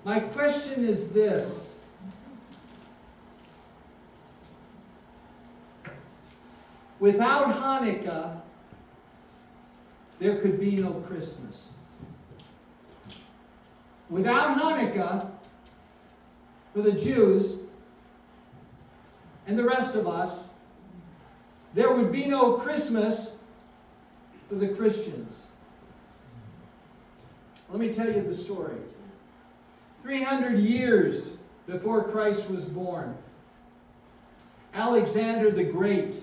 My question is this. Without Hanukkah, there could be no Christmas. Without Hanukkah, for the Jews and the rest of us, there would be no Christmas for the Christians. Let me tell you the story. 300 years before Christ was born, Alexander the Great.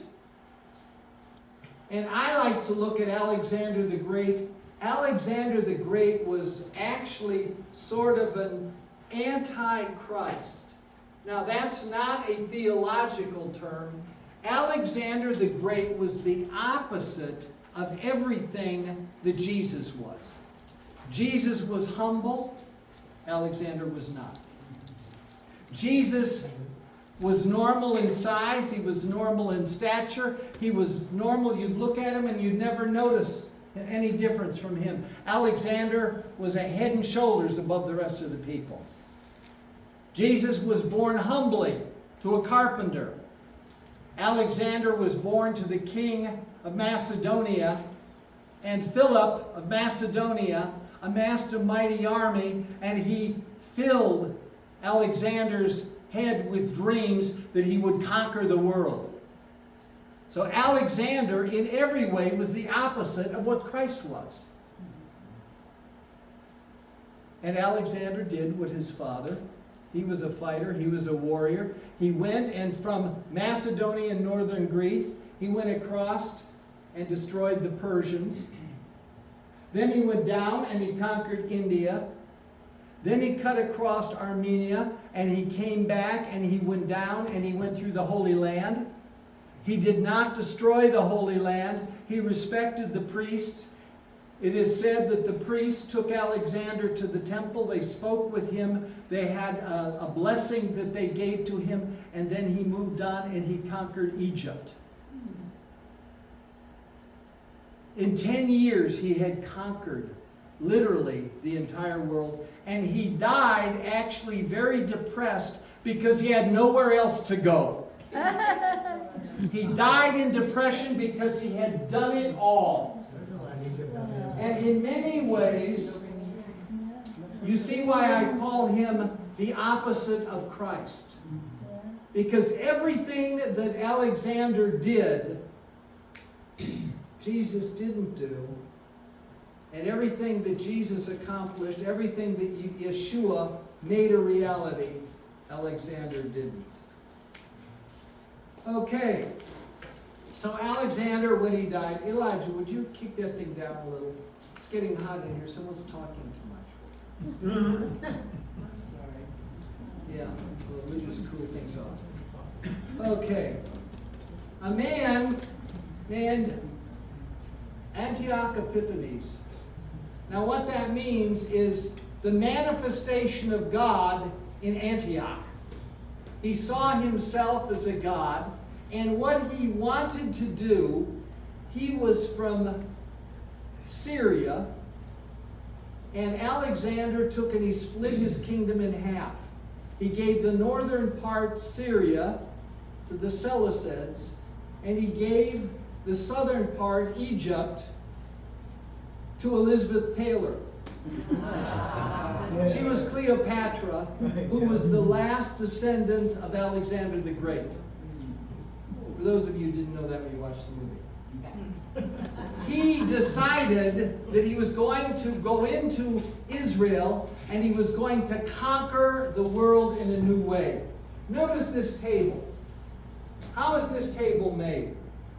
And I like to look at Alexander the Great. Alexander the Great was actually sort of an anti-Christ. Now that's not a theological term. Alexander the Great was the opposite of everything that Jesus was. Jesus was humble. Alexander was not. Jesus was normal in size. He was normal in stature. He was normal. You'd look at him and you'd never notice any difference from him. Alexander was a head and shoulders above the rest of the people. Jesus was born humbly to a carpenter. Alexander was born to the king of Macedonia, and Philip of Macedonia amassed a mighty army, and he filled Alexander's head with dreams that he would conquer the world. So Alexander, in every way, was the opposite of what Christ was. And Alexander did what his father. He was a fighter. He was a warrior. He went, and from Macedonia and northern Greece, he went across and destroyed the Persians. Then he went down and he conquered India. Then he cut across Armenia, and he came back and he went down and he went through the Holy Land. He did not destroy the Holy Land. He respected the priests. It is said that the priests took Alexander to the temple. They spoke with him. They had a blessing that they gave to him, and then he moved on and he conquered Egypt. In 10 years, he had conquered literally the entire world. And he died actually very depressed because he had nowhere else to go. He died in depression because he had done it all. And in many ways, you see why I call him the opposite of Christ. Because everything that Alexander did, Jesus didn't do. And everything that Jesus accomplished, everything that Yeshua made a reality, Alexander didn't. Okay. So Alexander, when he died, Elijah, would you kick that thing down a little? It's getting hot in here. Someone's talking too much. I'm sorry. Yeah, well, we'll just cool things off. Okay. A man named Antioch Epiphanes. Now what that means is the manifestation of God in Antioch. He saw himself as a god, and what he wanted to do, he was from Syria, and Alexander took and he split his kingdom in half. He gave the northern part, Syria, to the Seleucids, and he gave the southern part, Egypt, to Elizabeth Taylor. She was Cleopatra, who was the last descendant of Alexander the Great. For those of you who didn't know that when you watched the movie. He decided that he was going to go into Israel and he was going to conquer the world in a new way. Notice this table. How is this table made?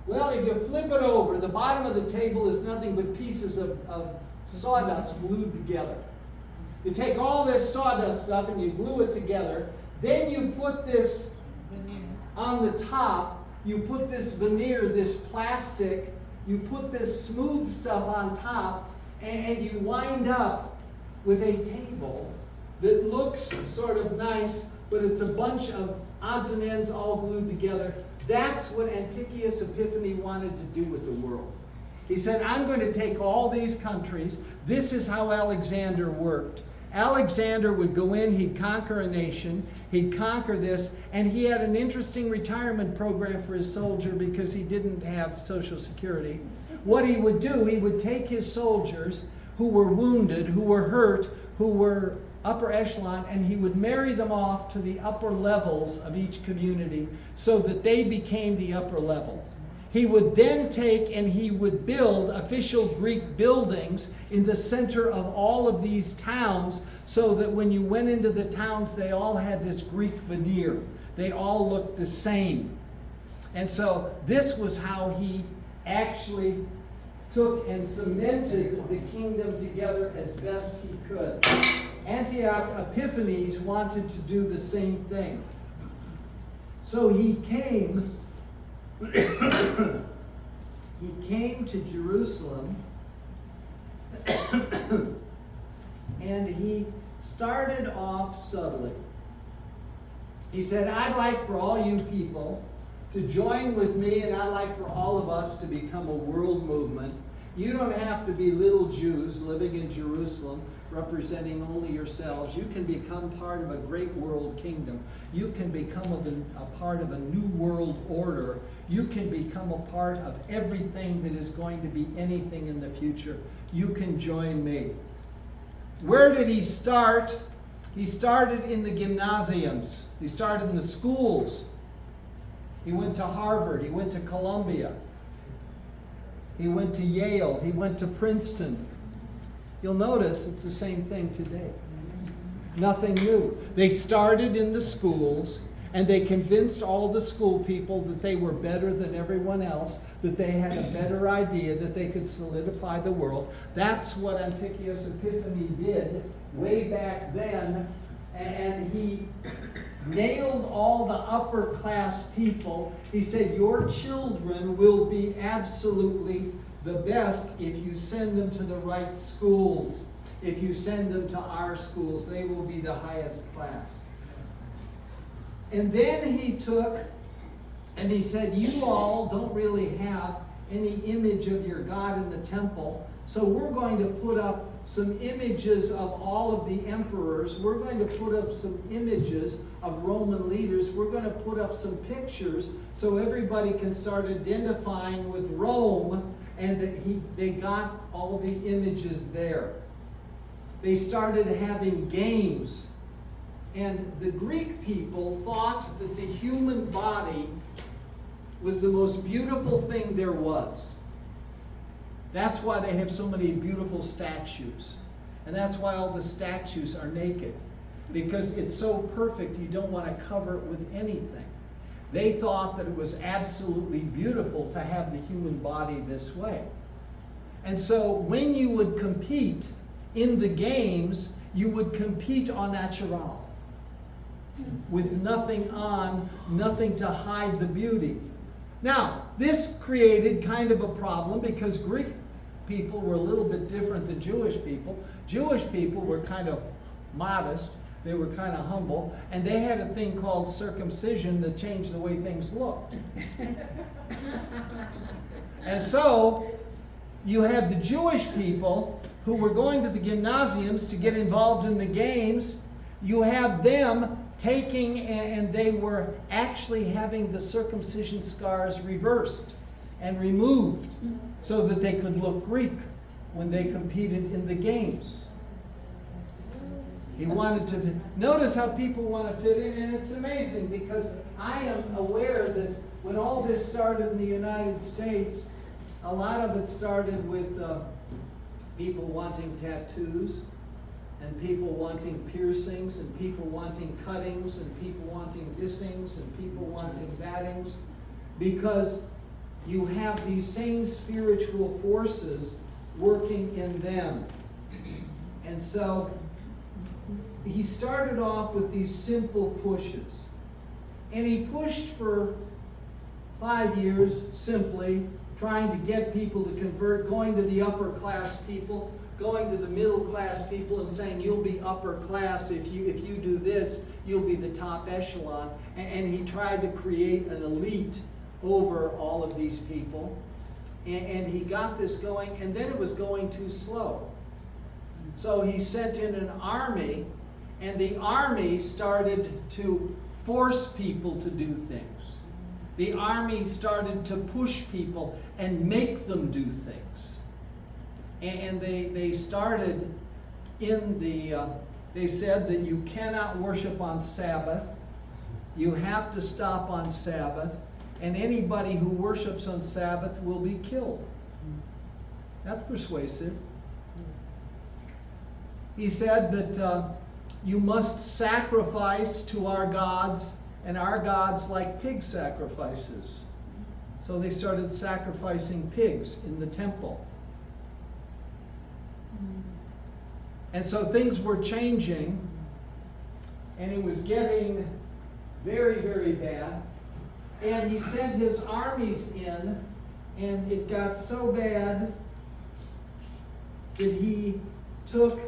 Well, if you flip it over, the bottom of the table is nothing but pieces of sawdust glued together. You take all this sawdust stuff and you glue it together. Then you put this on the top. You put this veneer, this plastic. You put this smooth stuff on top. And you wind up with a table that looks sort of nice, but it's a bunch of odds and ends all glued together. That's what Antiochus Epiphanes wanted to do with the world. He said, I'm going to take all these countries. This is how Alexander worked. Alexander would go in, he'd conquer a nation, he'd conquer this, and he had an interesting retirement program for his soldier because he didn't have Social Security. What he would do, he would take his soldiers who were wounded, who were hurt, who were upper echelon, and he would marry them off to the upper levels of each community so that they became the upper levels. He would then take and he would build official Greek buildings in the center of all of these towns so that when you went into the towns, they all had this Greek veneer. They all looked the same. And so this was how he actually took and cemented the kingdom together as best he could. Antioch Epiphanes wanted to do the same thing. So he came to Jerusalem and he started off subtly. He said, I'd like for all you people to join with me, and I'd like for all of us to become a world movement. You don't have to be little Jews living in Jerusalem representing only yourselves. You can become part of a great world kingdom. You can become a part of a new world order. You can become a part of everything that is going to be anything in the future. You can join me. Where did he start? He started in the gymnasiums. He started in the schools. He went to Harvard. He went to Columbia. He went to Yale. He went to Princeton. You'll notice it's the same thing today. Nothing new. They started in the schools, and they convinced all the school people that they were better than everyone else, that they had a better idea, that they could solidify the world. That's what Antiochus Epiphanes did way back then, and he nailed all the upper class people. He said, your children will be absolutely the best if you send them to the right schools. If you send them to our schools, they will be the highest class. And then he took and he said, you all don't really have any image of your God in the temple, so we're going to put up some images of all of the emperors. We're going to put up some images of Roman leaders. We're going to put up some pictures so everybody can start identifying with Rome. And they got all the images there. They started having games. And the Greek people thought that the human body was the most beautiful thing there was. That's why they have so many beautiful statues. And that's why all the statues are naked. Because it's so perfect, you don't want to cover it with anything. They thought that it was absolutely beautiful to have the human body this way. And so when you would compete in the games, you would compete en natural, with nothing on, nothing to hide the beauty. Now, this created kind of a problem because Greek people were a little bit different than Jewish people. Jewish people were kind of modest. They were kind of humble, and they had a thing called circumcision that changed the way things looked. And so you had the Jewish people who were going to the gymnasiums to get involved in the games. You had them taking, and they were actually having the circumcision scars reversed and removed so that they could look Greek when they competed in the games. He wanted to notice how people want to fit in, and it's amazing because I am aware that when all this started in the United States, a lot of it started with people wanting tattoos, and people wanting piercings, and people wanting cuttings, and people wanting thisings, and people wanting thatings, because you have these same spiritual forces working in them. And so he started off with these simple pushes. And he pushed for 5 years simply, trying to get people to convert, going to the upper class people, going to the middle class people and saying, you'll be upper class if you do this, you'll be the top echelon. And he tried to create an elite over all of these people. And he got this going, and then it was going too slow. So he sent in an army, and the army started to force people to do things. The army started to push people and make them do things. And they started in they said that you cannot worship on Sabbath. You have to stop on Sabbath. And anybody who worships on Sabbath will be killed. That's persuasive. He said that you must sacrifice to our gods, and our gods like pig sacrifices. So they started sacrificing pigs in the temple. And so things were changing, and it was getting very, very bad. And he sent his armies in, and it got so bad that he took,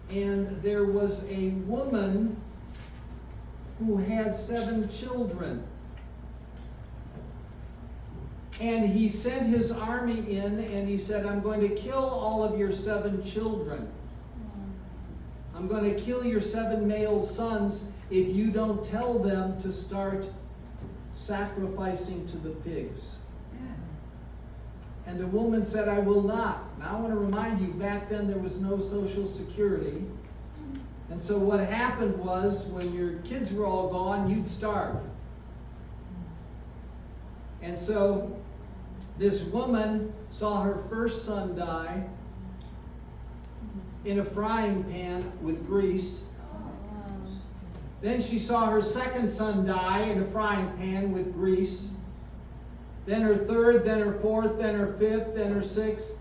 and there was a woman who had 7 children. And he sent his army in, and he said, I'm going to kill all of your 7 children. I'm going to kill your 7 male sons if you don't tell them to start sacrificing to the pigs. And the woman said, I will not. Now I want to remind you, back then there was no Social Security. And so what happened was, when your kids were all gone, you'd starve. And so this woman saw her first son die in a frying pan with grease. Then she saw her second son die in a frying pan with grease. Then her third, then her fourth, then her fifth, then her sixth.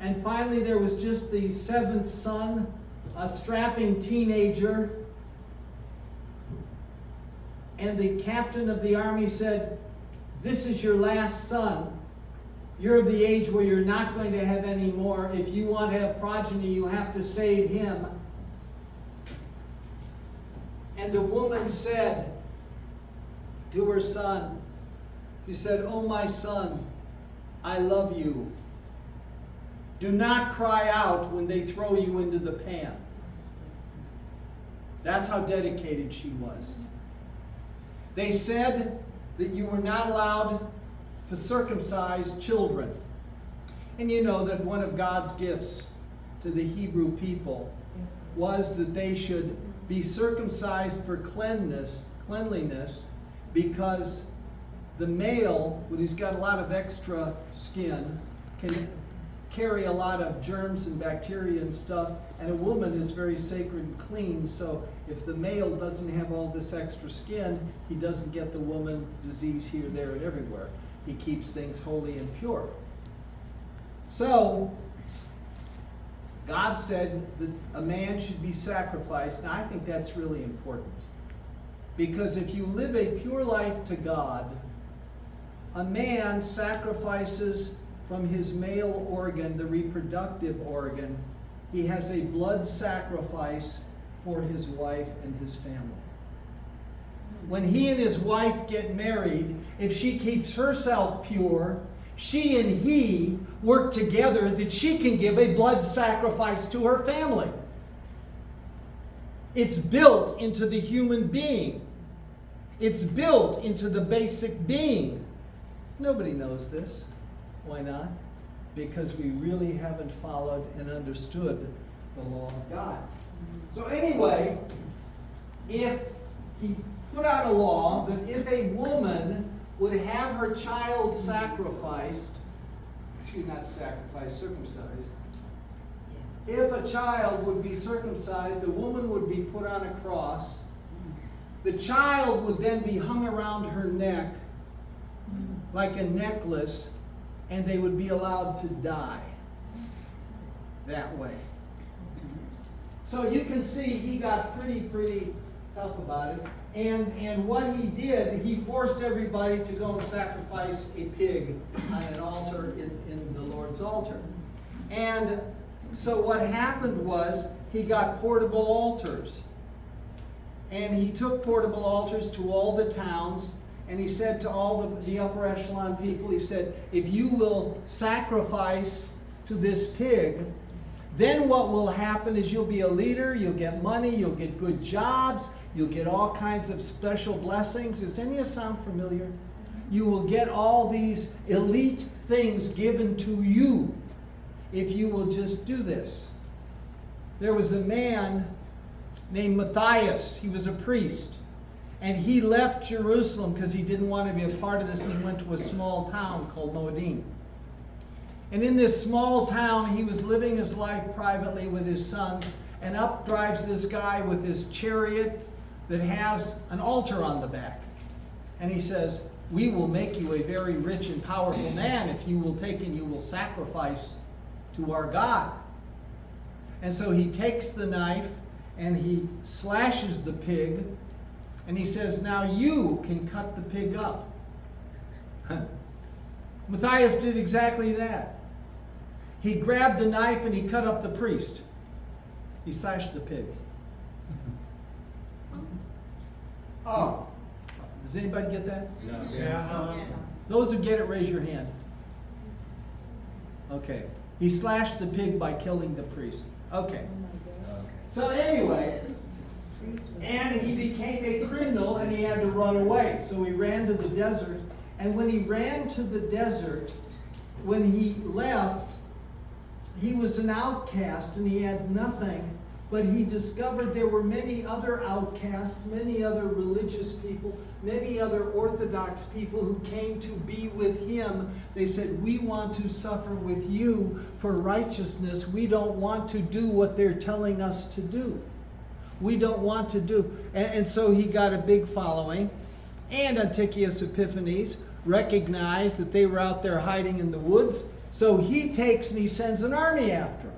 And finally there was just the 7th son, a strapping teenager. And the captain of the army said, this is your last son. You're of the age where you're not going to have any more. If you want to have progeny, you have to save him. And the woman said to her son, she said, oh my son, I love you. Do not cry out when they throw you into the pan. That's how dedicated she was. They said that you were not allowed to circumcise children. And you know that one of God's gifts to the Hebrew people was that they should be circumcised for cleanliness, because the male, when he's got a lot of extra skin, can carry a lot of germs and bacteria and stuff, and a woman is very sacred and clean, so if the male doesn't have all this extra skin, he doesn't get the woman disease here, there, and everywhere. He keeps things holy and pure. So, God said that a man should be sacrificed. Now, I think that's really important. Because if you live a pure life to God, a man sacrifices from his male organ, the reproductive organ. He has a blood sacrifice for his wife and his family. When he and his wife get married, if she keeps herself pure, she and he work together that she can give a blood sacrifice to her family. It's built into the human being. It's built into the basic being. Nobody knows this. Why not? Because we really haven't followed and understood the law of God. So anyway, if he put out a law that if a woman would have her child circumcised, if a child would be circumcised, the woman would be put on a cross. The child would then be hung around her neck like a necklace, and they would be allowed to die that way. So you can see he got pretty tough about it. And what he did, he forced everybody to go and sacrifice a pig on an altar in the Lord's altar. And so what happened was he got portable altars. And he took portable altars to all the towns, and he said to all the upper echelon people, he said, if you will sacrifice to this pig, then what will happen is you'll be a leader, you'll get money, you'll get good jobs, you'll get all kinds of special blessings. Does any of this sound familiar? You will get all these elite things given to you if you will just do this. There was a man named Matthias. He was a priest. And he left Jerusalem because he didn't want to be a part of this, and he went to a small town called Modin. And in this small town, he was living his life privately with his sons, and up drives this guy with his chariot that has an altar on the back. And he says, "We will make you a very rich and powerful man if you will take and you will sacrifice to our God." And so he takes the knife and he slashes the pig, and he says, "Now you can cut the pig up." Matthias did exactly that. He grabbed the knife and he cut up the priest. He slashed the pig. Oh. Does anybody get that? No. Yeah. Those who get it, raise your hand. Okay. He slashed the pig by killing the priest. Okay. So anyway, and he became a criminal and he had to run away. So he ran to the desert. And when he ran to the desert, when he left, he was an outcast and he had nothing. But he discovered there were many other outcasts, many other religious people, many other Orthodox people who came to be with him. They said, "We want to suffer with you for righteousness. We don't want to do what they're telling us to do. We don't want to do." And so he got a big following. And Antiochus Epiphanes recognized that they were out there hiding in the woods. So he takes and he sends an army after them.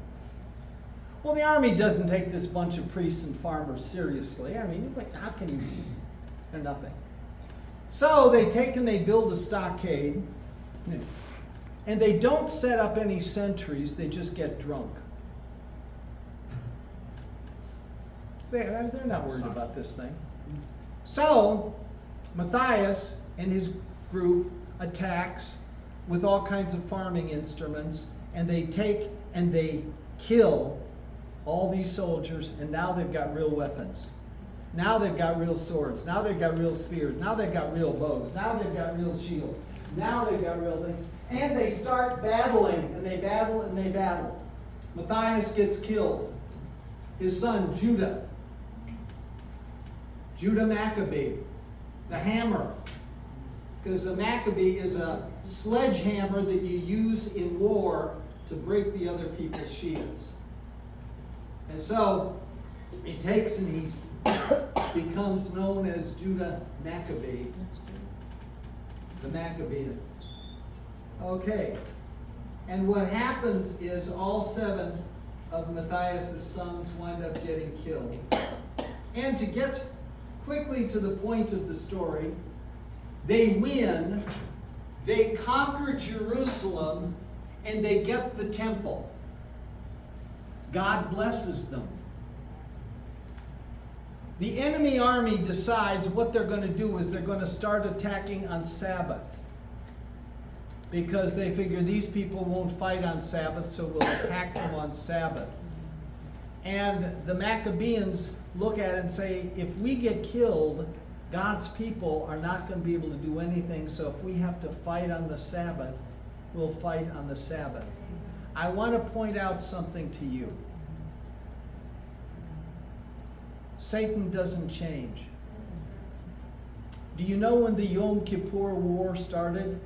Well, the army doesn't take this bunch of priests and farmers seriously. I mean, like, how can you? They're nothing. So they take and they build a stockade. And they don't set up any sentries. They just get drunk. They're not worried about this thing. So Matthias and his group attacks with all kinds of farming instruments, and they take and they kill all these soldiers, and now they've got real weapons. Now they've got real swords. Now they've got real spears. Now they've got real bows. Now they've got real shields. Now they've got real things. And they start battling, and they battle, and they battle. Matthias gets killed. His son, Judah Maccabee, the hammer. Because a Maccabee is a sledgehammer that you use in war to break the other people's shields. And so he takes and he becomes known as Judah Maccabee, the Maccabean. Okay. And what happens is all 7 of Matthias' sons wind up getting killed. And to get quickly to the point of the story, they win, they conquer Jerusalem, and they get the temple. God blesses them. The enemy army decides what they're going to do is they're going to start attacking on Sabbath. Because they figure these people won't fight on Sabbath, so we'll attack them on Sabbath. And the Maccabeans look at it and say, if we get killed, God's people are not going to be able to do anything, so if we have to fight on the Sabbath, we'll fight on the Sabbath. I want to point out something to you. Satan doesn't change. Do you know when the Yom Kippur War started?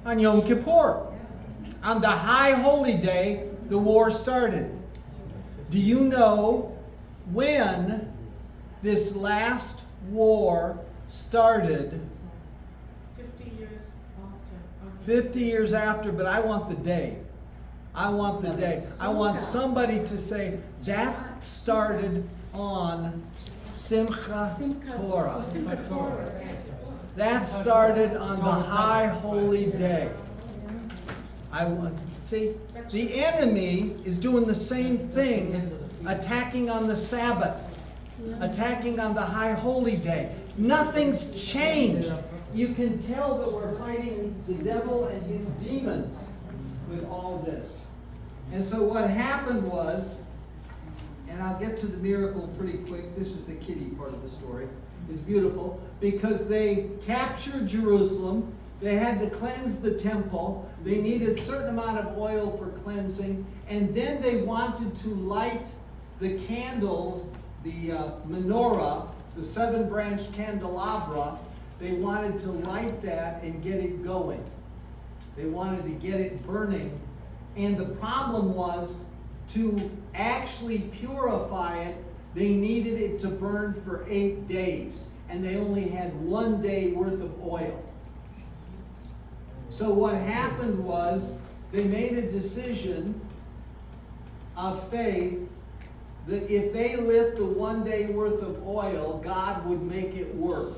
On Yom Kippur. On the high holy day, the war started. Do you know when this last war started? 50 years after. 50 years after, but I want the day. I want the day. I want somebody to say, that started on Simchat Torah. That started on the high holy day. I want to see, the enemy is doing the same thing, attacking on the Sabbath, attacking on the high holy day. Nothing's changed. You can tell that we're fighting the devil and his demons with all this. And so what happened was, and I'll get to the miracle pretty quick. This is the kiddie part of the story. It's beautiful because they captured Jerusalem. They had to cleanse the temple. They needed a certain amount of oil for cleansing. And then they wanted to light the candle, the menorah, the 7-branch candelabra. They wanted to light that and get it going. They wanted to get it burning. And the problem was, to actually purify it, they needed it to burn for 8 days. And they only had 1 day worth of oil. So what happened was, they made a decision of faith that if they lit the 1 day worth of oil, God would make it work.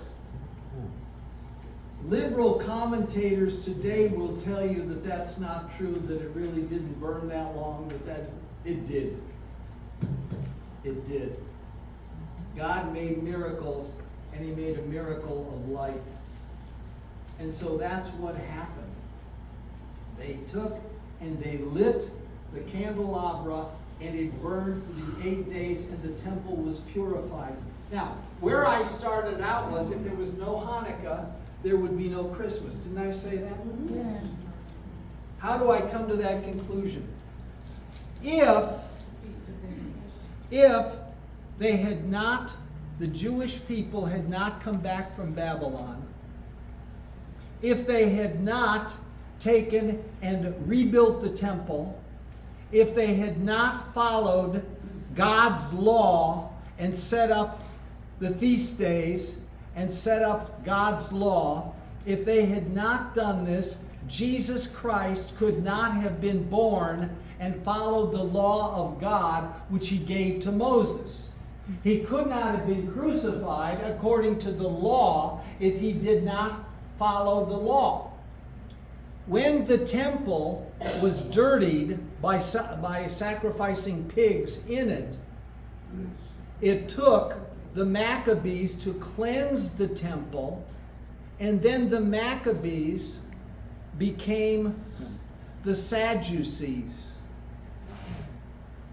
Liberal commentators today will tell you that that's not true, that it really didn't burn that long, but that it did. It did. God made miracles, and He made a miracle of light. And so that's what happened. They took and they lit the candelabra, and it burned for the 8 days, and the temple was purified. Now, where I started out was, if there was no Hanukkah, there would be no Christmas. Didn't I say that? Yes. How do I come to that conclusion? If they had not, the Jewish people had not come back from Babylon, if they had not taken and rebuilt the temple, if they had not followed God's law and set up the feast days and set up God's law, if they had not done this, Jesus Christ could not have been born and followed the law of God which He gave to Moses. He could not have been crucified according to the law if He did not follow the law. When the temple was dirtied by sacrificing pigs in it, it took the Maccabees to cleanse the temple, and then the Maccabees became the Sadducees,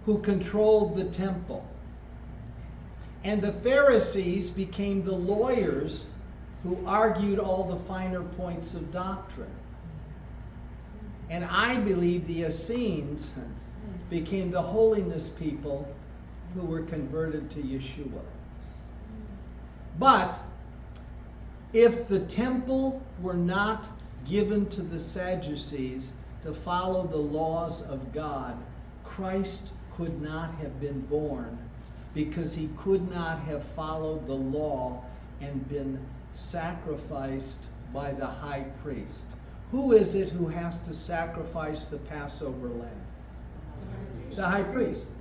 who controlled the temple. And the Pharisees became the lawyers who argued all the finer points of doctrine. And I believe the Essenes became the holiness people who were converted to Yeshua. But if the temple were not given to the Sadducees to follow the laws of God, Christ could not have been born, because He could not have followed the law and been sacrificed by the high priest. Who is it who has to sacrifice the Passover lamb? The high priest.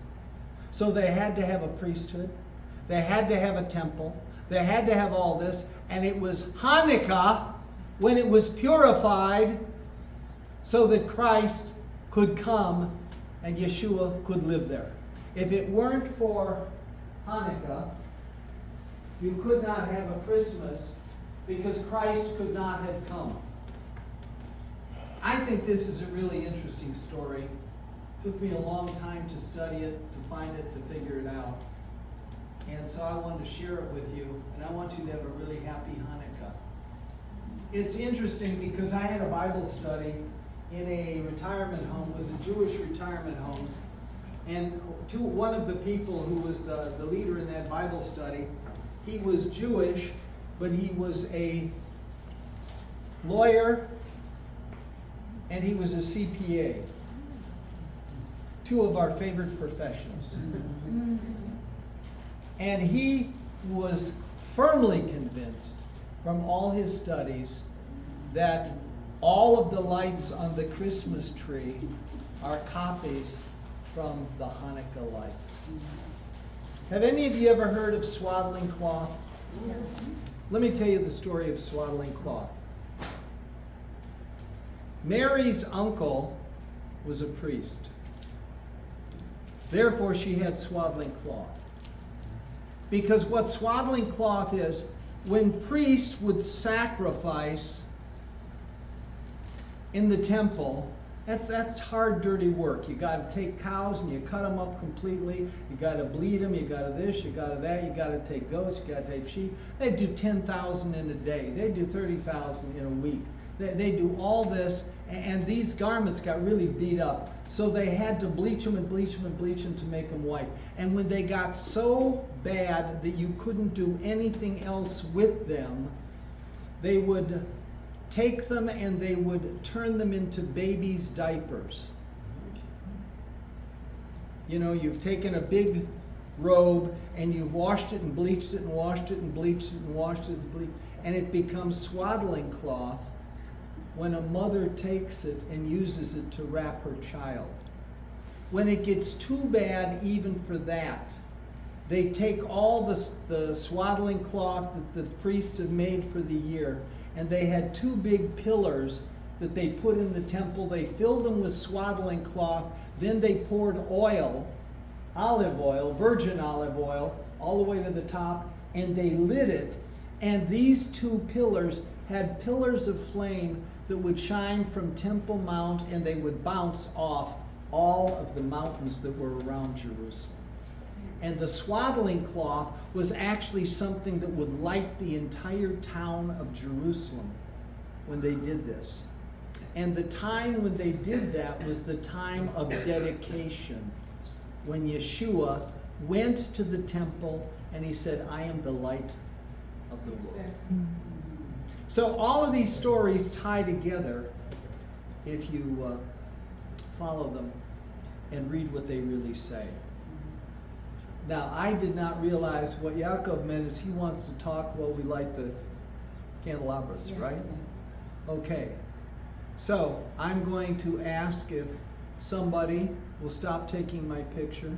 So they had to have a priesthood. They had to have a temple. They had to have all this. And it was Hanukkah when it was purified so that Christ could come and Yeshua could live there. If it weren't for Hanukkah, you could not have a Christmas, because Christ could not have come. I think this is a really interesting story. It took me a long time to study it, to find it, to figure it out. And so I wanted to share it with you, and I want you to have a really happy Hanukkah. It's interesting because I had a Bible study in a retirement home. It was a Jewish retirement home. And one of the people who was the leader in that Bible study, he was Jewish, but he was a lawyer and he was a CPA. Two of our favorite professions. And he was firmly convinced from all his studies that all of the lights on the Christmas tree are copies from the Hanukkah lights. Have any of you ever heard of swaddling cloth? Let me tell you the story of swaddling cloth. Mary's uncle was a priest. Therefore, she had swaddling cloth. Because what swaddling cloth is, when priests would sacrifice in the temple, That's hard, dirty work. You got to take cows and you cut them up completely. You got to bleed them. You got to this. You got to that. You got to take goats. You got to take sheep. They do 10,000 in a day. They do 30,000 in a week. They do all this, and these garments got really beat up. So they had to bleach them and bleach them and bleach them to make them white. And when they got so bad that you couldn't do anything else with them, they would take them and they would turn them into babies' diapers. You know, you've taken a big robe and you've washed it and bleached it and washed it and bleached it and washed it and bleached it, and it becomes swaddling cloth when a mother takes it and uses it to wrap her child. When it gets too bad even for that, they take all the swaddling cloth that the priests had made for the year, and they had two big pillars that they put in the temple. They filled them with swaddling cloth. Then they poured oil, olive oil, virgin olive oil, all the way to the top, and they lit it. And these two pillars had pillars of flame that would shine from Temple Mount, and they would bounce off all of the mountains that were around Jerusalem. And the swaddling cloth was actually something that would light the entire town of Jerusalem when they did this. And the time when they did that was the time of dedication, when Yeshua went to the temple and he said, I am the light of the world. So all of these stories tie together if you follow them and read what they really say. Now, I did not realize what Yaakov meant is he wants to talk while we light the candelabras, right? Okay. So, I'm going to ask if somebody will stop taking my picture.